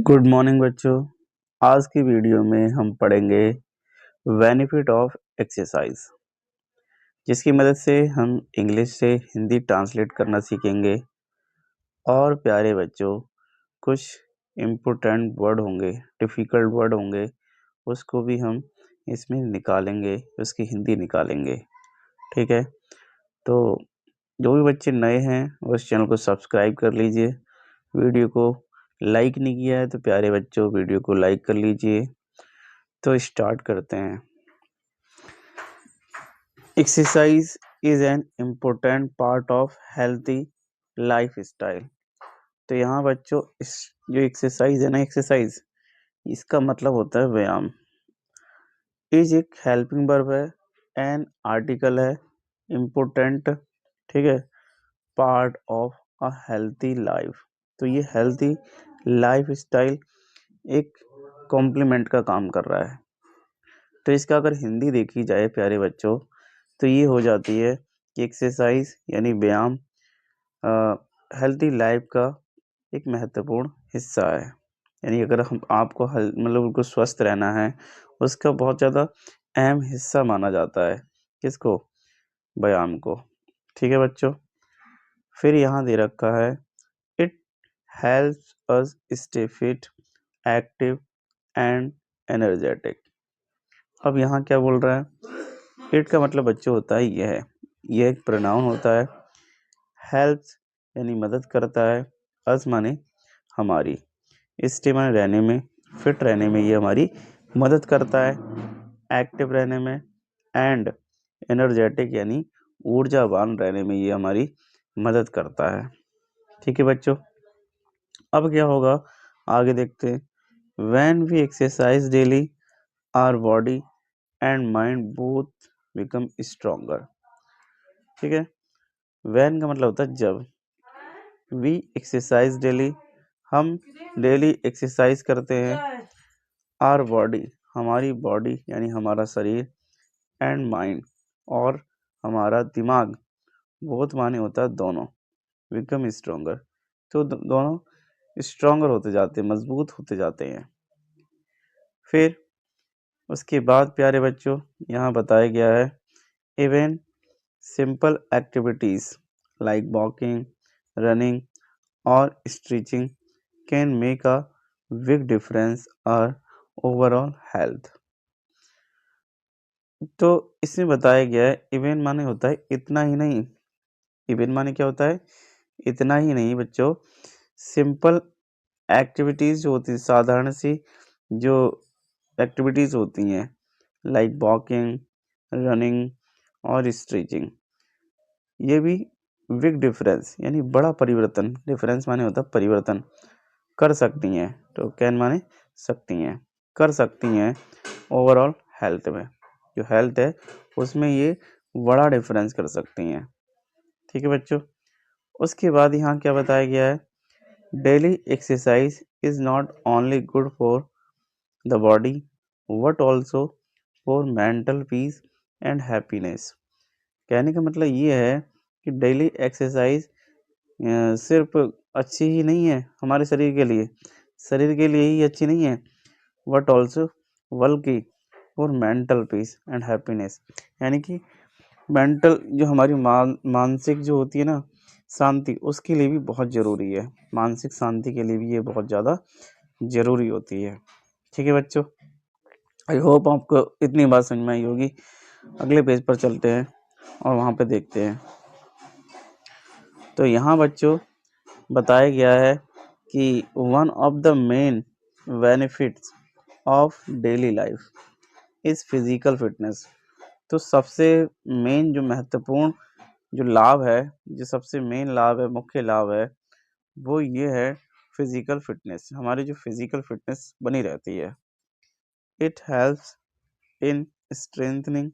Good morning बच्चों। आज की वीडियो में हम पढ़ेंगे बेनिफिट ऑफ एक्सरसाइज, जिसकी मदद से हम इंग्लिश से हिंदी ट्रांसलेट करना सीखेंगे। और प्यारे बच्चों, कुछ इम्पोर्टेंट वर्ड होंगे, डिफ़िकल्ट वर्ड होंगे, उसको भी हम इसमें निकालेंगे, उसकी हिंदी निकालेंगे। ठीक है, तो जो भी बच्चे नए हैं उस चैनल को सब्सक्राइब कर लीजिए। वीडियो को लाइक नहीं किया है तो प्यारे बच्चों वीडियो को लाइक कर लीजिए। तो स्टार्ट करते हैं। Exercise is an important part of healthy life style. तो यहाँ बच्चों इस जो एक्सरसाइज है ना, एक्सरसाइज इसका मतलब होता है व्यायाम। इज एक हेल्पिंग वर्ब है, एन आर्टिकल है, इम्पोर्टेंट, ठीक है, part of a healthy life. तो ये हेल्थी लाइफ स्टाइल एक कॉम्प्लीमेंट का काम कर रहा है। तो इसका अगर हिंदी देखी जाए प्यारे बच्चों तो ये हो जाती है कि एक्सरसाइज यानी व्यायाम हेल्थी लाइफ का एक महत्वपूर्ण हिस्सा है। यानी अगर हम आपको मतलब उनको स्वस्थ रहना है, उसका बहुत ज़्यादा अहम हिस्सा माना जाता है। किसको? व्यायाम को। ठीक है बच्चों। फिर यहाँ दे रखा है it helps us stay fit, active and energetic. अब यहाँ क्या बोल रहा है? इट का मतलब बच्चों होता है यह एक प्रोनाउन होता है। हेल्प्स यानी मदद करता है, अस माने हमारी, स्टे माने रहने में, फिट रहने में ये हमारी मदद करता है, एक्टिव रहने में, एंड एनर्जेटिक यानी ऊर्जावान रहने में ये हमारी मदद करता है। ठीक है बच्चों। अब क्या होगा आगे देखते हैं। When we exercise daily our body and mind both become stronger. ठीक है, व्हेन का मतलब होता है जब, वी एक्सरसाइज डेली हम डेली एक्सरसाइज करते हैं, आवर बॉडी हमारी बॉडी यानी हमारा शरीर, एंड माइंड और हमारा दिमाग, बहुत माने होता है दोनों, बिकम स्ट्रोंगर तो दोनों स्ट्रोंगर होते जाते हैं, मजबूत होते जाते हैं। फिर उसके बाद प्यारे बच्चों यहाँ बताया गया है even simple activities like walking, running और stretching can make a big difference और ओवरऑल हेल्थ। तो इसमें बताया गया है इवन माने होता है इतना ही नहीं। इवन माने क्या होता है? इतना ही नहीं बच्चों। सिंपल एक्टिविटीज़ जो होती है, साधारण सी जो एक्टिविटीज़ होती हैं लाइक वॉकिंग, रनिंग और स्ट्रेचिंग, ये भी बिग डिफरेंस यानी बड़ा परिवर्तन, डिफरेंस माने होता है परिवर्तन, कर सकती हैं। तो कैन माने सकती हैं, कर सकती हैं ओवरऑल हेल्थ में, जो हेल्थ है उसमें ये बड़ा डिफरेंस कर सकती हैं। ठीक है बच्चों। उसके बाद यहाँ क्या बताया गया है? Daily exercise is not only good for the body but also for mental peace and happiness. कहने का मतलब ये है कि डेली एक्सरसाइज सिर्फ अच्छी ही नहीं है हमारे शरीर के लिए ही अच्छी नहीं है, बट ऑल्सो बल्कि for mental peace and happiness, यानी कि मेंटल जो हमारी मानसिक जो होती है ना शांति, उसके लिए भी बहुत ज़रूरी है। मानसिक शांति के लिए भी ये बहुत ज़्यादा ज़रूरी होती है। ठीक है बच्चों, आई होप आपको इतनी बात समझ में आई होगी। अगले पेज पर चलते हैं और वहाँ पे देखते हैं। तो यहाँ बच्चों बताया गया है कि one of the main benefits of daily life is physical fitness. तो सबसे मेन जो महत्वपूर्ण जो लाभ है, जो सबसे मेन लाभ है, मुख्य लाभ है, वो ये है फिजिकल फिटनेस। हमारी जो फिजिकल फिटनेस बनी रहती है। It helps in strengthening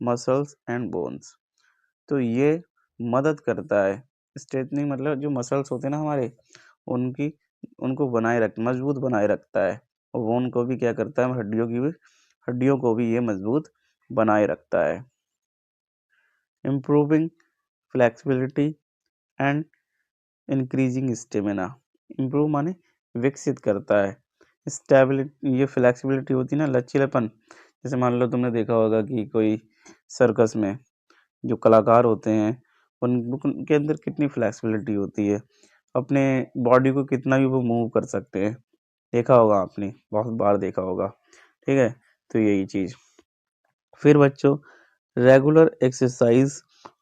muscles and bones. तो ये मदद करता है, स्ट्रेंथनिंग मतलब जो मसल्स होते हैं ना हमारे, उनकी उनको मजबूत बनाए रखता है। और बोन को भी क्या करता है? हड्डियों को भी ये मजबूत बनाए रखता है। Improving flexibility and increasing stamina. Improve माने विकसित करता है। स्टेबिलिटी, ये फ्लेक्सिबिलिटी होती है ना, लचीलापन। जैसे मान लो तुमने देखा होगा कि कोई सर्कस में जो कलाकार होते हैं उनके अंदर कितनी फ्लेक्सिबिलिटी होती है, अपने बॉडी को कितना भी वो मूव कर सकते हैं। देखा होगा आपने, बहुत बार देखा होगा। ठीक है, तो यही चीज़। फिर बच्चों, regular exercise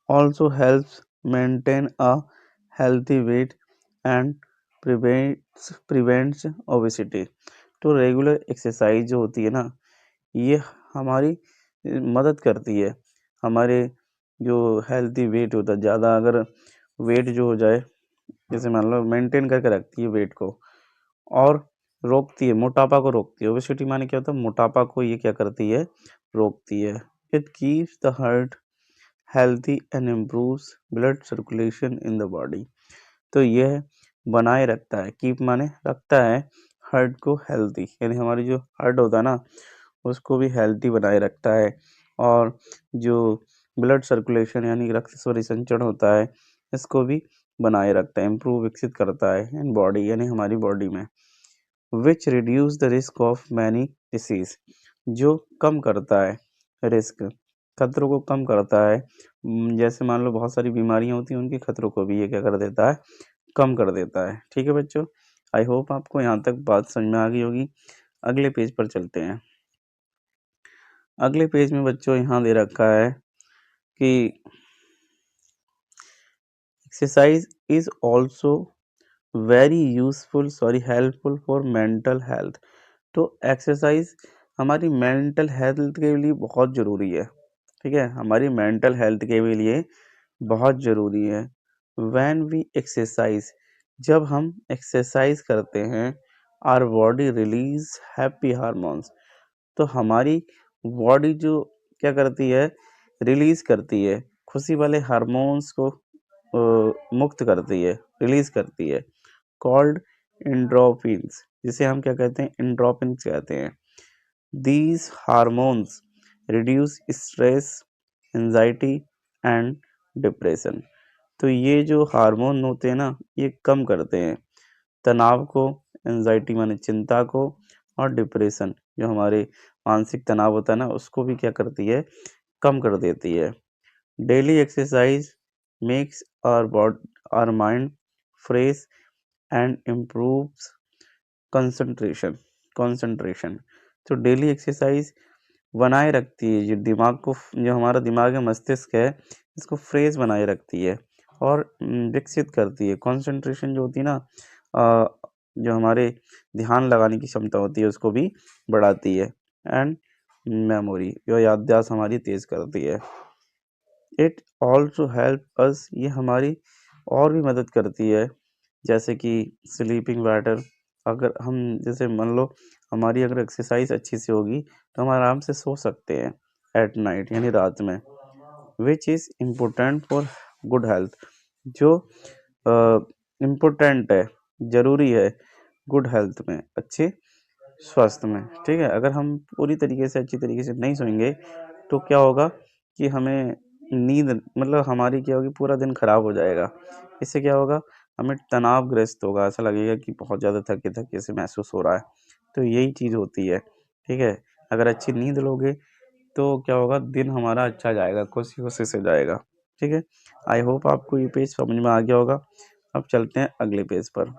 also helps maintain a healthy wait and prevents obesity. तो रेगुलर एक्सरसाइज जो होती है ना, ये हमारी मदद करती है। हमारे जो हेल्थी वेट होता है, ज़्यादा अगर वेट जो हो जाए, जैसे मान लो मेंटेन करके रखती है वेट को, और रोकती है, मोटापा को रोकती है। ओबेसिटी माने क्या होता है, मोटापा को ये क्या करती है, रोकती है। It keeps the heart healthy and improves blood circulation in the body. तो यह बनाए रखता है, कीप माने रखता है, हार्ट को हेल्थी, यानी हमारी जो हार्ट होता है ना उसको भी हेल्थी बनाए रखता है। और जो ब्लड सर्कुलेशन यानी रक्त परिसंचरण होता है, इसको भी बनाए रखता है, इम्प्रूव, विकसित करता है इन बॉडी, यानी हमारी बॉडी में। Which reduce the risk of many disease, जो कम करता है रिस्क, खतरों को कम करता है। जैसे मान लो बहुत सारी बीमारियां होती हैं, उनके खतरों को भी ये क्या कर देता है, कम कर देता है। ठीक है बच्चों, आई होप आपको यहाँ तक बात समझ में आ गई होगी। अगले पेज पर चलते हैं। अगले पेज में बच्चों यहाँ दे रखा है कि exercise is also very useful, helpful for mental health. तो एक्सरसाइज हमारी मेंटल हेल्थ के लिए बहुत ज़रूरी है। ठीक है, हमारी मेंटल हेल्थ के भी लिए बहुत ज़रूरी है। व्हेन वी एक्सरसाइज, जब हम एक्सरसाइज करते हैं, our body release happy hormones. तो हमारी बॉडी जो क्या करती है, रिलीज करती है, खुशी वाले हार्मोन्स को मुक्त करती है, रिलीज करती है, कॉल्ड एंडोर्फिन्स, जिसे हम क्या कहते हैं, एंडोर्फिन्स कहते हैं। These hormones reduce stress, anxiety and depression। तो ये जो हार्मोन होते हैं ना, ये कम करते हैं तनाव को, एंजाइटी माने चिंता को, और डिप्रेशन जो हमारे मानसिक तनाव होता है ना, उसको भी क्या करती है, कम कर देती है। Daily exercise makes our mind fresh and improves concentration. तो डेली एक्सरसाइज बनाए रखती है, जो दिमाग को, जो हमारा दिमाग है, मस्तिष्क है, इसको फ्रेश बनाए रखती है और विकसित करती है। कंसंट्रेशन जो होती है ना, जो हमारे ध्यान लगाने की क्षमता होती है, उसको भी बढ़ाती है। एंड मेमोरी, जो याददाश्त हमारी तेज करती है। इट ऑल्सो हेल्प अस, ये हमारी और भी मदद करती है, जैसे कि स्लीपिंग बेटर। अगर हम, जैसे मान लो हमारी अगर एक्सरसाइज अच्छी से होगी तो हम आराम से सो सकते हैं एट नाइट, यानी रात में। Which is important for good health, जो इम्पोर्टेंट है, ज़रूरी है गुड हेल्थ में, अच्छे स्वास्थ्य में। ठीक है, अगर हम पूरी तरीके से, अच्छी तरीके से नहीं सोएंगे तो क्या होगा कि हमें नींद, मतलब हमारी क्या होगी, पूरा दिन खराब हो जाएगा। इससे क्या होगा, हमें तनावग्रस्त होगा, ऐसा लगेगा कि बहुत ज़्यादा थके-थके से महसूस हो रहा है। तो यही चीज़ होती है। ठीक है, अगर अच्छी नींद लोगे तो क्या होगा, दिन हमारा अच्छा जाएगा, खुशी-खुशी से जाएगा। ठीक है, आई होप आपको ये पेज समझ में आ गया होगा। अब चलते हैं अगले पेज पर।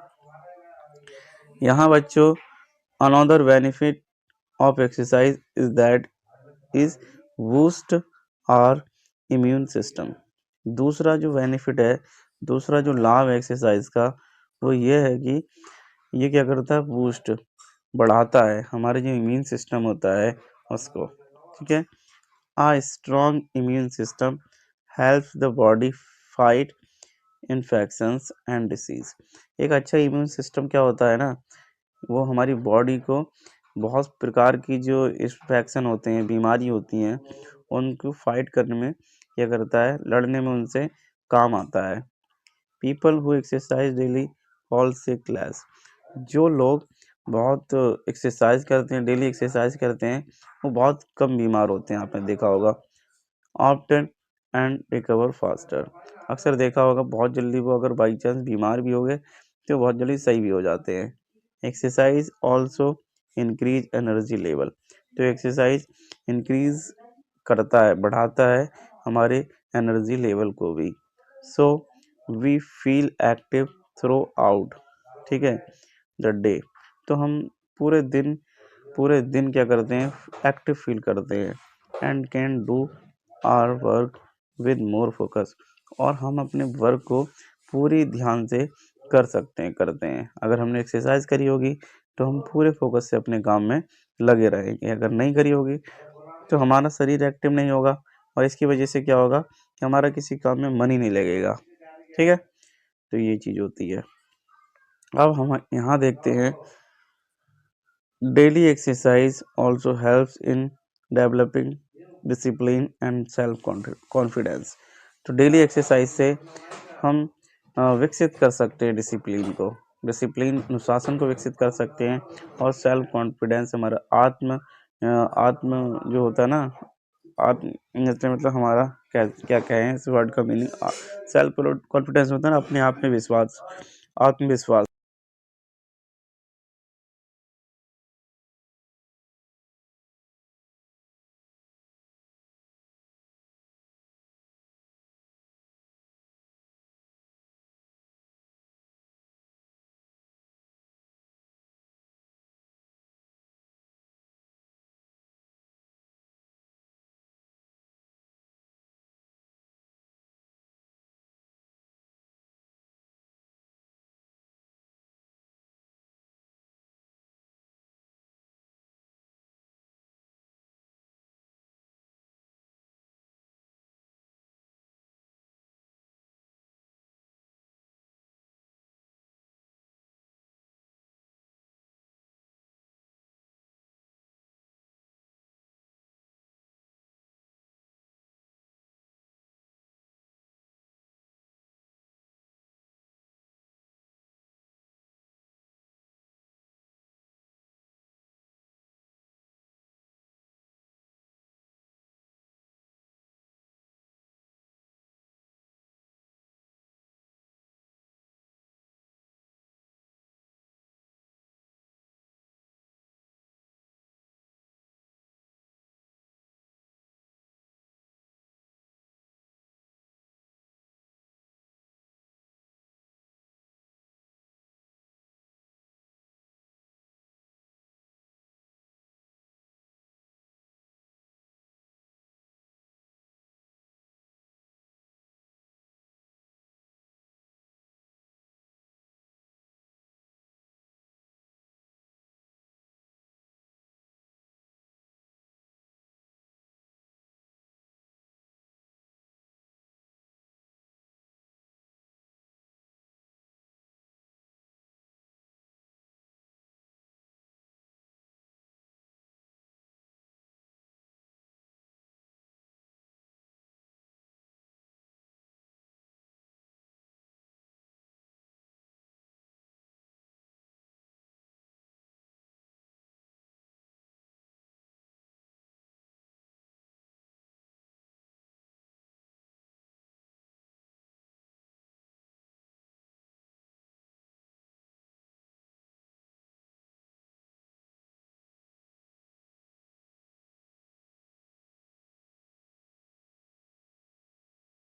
यहाँ बच्चों, another benefit of exercise is that is boost our immune system। दूसरा जो बेनिफिट है, दूसरा जो लाभ है एक्सरसाइज का, वो ये है कि ये क्या करता है, बूस्ट, बढ़ाता है हमारे जो इम्यून सिस्टम होता है उसको। ठीक है, a strong immune system helps the body fight infections and disease. एक अच्छा इम्यून सिस्टम क्या होता है ना, वो हमारी बॉडी को बहुत प्रकार की जो इन्फेक्शन होते हैं, बीमारी होती हैं, उनको फाइट करने में क्या करता है, लड़ने में उनसे काम आता है। People who exercise daily fall sick less. जो लोग बहुत एक्सरसाइज करते हैं, डेली एक्सरसाइज करते हैं, वो बहुत कम बीमार होते हैं, आपने देखा होगा। ऑफ्टन एंड रिकवर फास्टर, अक्सर देखा होगा बहुत जल्दी वो अगर बाई चांस बीमार भी हो गए तो बहुत जल्दी सही भी हो जाते हैं। Exercise also increase energy level. तो एक्सरसाइज इंक्रीज करता है, बढ़ाता है हमारे एनर्जी लेवल को भी। So we feel active throughout, ठीक है, द डे। तो हम पूरे दिन क्या करते हैं, एक्टिव फील करते हैं and can do our work with more focus. और हम अपने वर्क को पूरी ध्यान से करते हैं। अगर हमने एक्सरसाइज करी होगी तो हम पूरे फोकस से अपने काम में लगे रहेंगे। अगर नहीं करी होगी तो हमारा शरीर एक्टिव नहीं होगा और इसकी वजह से क्या होगा कि हमारा किसी काम में मन ही नहीं लगेगा, ठीक है। तो ये चीज़ होती है। अब हम यहाँ देखते हैं, daily exercise also helps in developing discipline and self confidence. तो डेली एक्सरसाइज से हम विकसित कर सकते हैं डिसिप्लिन अनुशासन को विकसित कर सकते हैं। और सेल्फ कॉन्फिडेंस हमारा आत्म जो होता है ना, आत्म मतलब हमारा क्या क्या कहें इस वर्ड का मीनिंग, सेल्फ कॉन्फिडेंस होता है ना, अपने आप में विश्वास, आत्मविश्वास।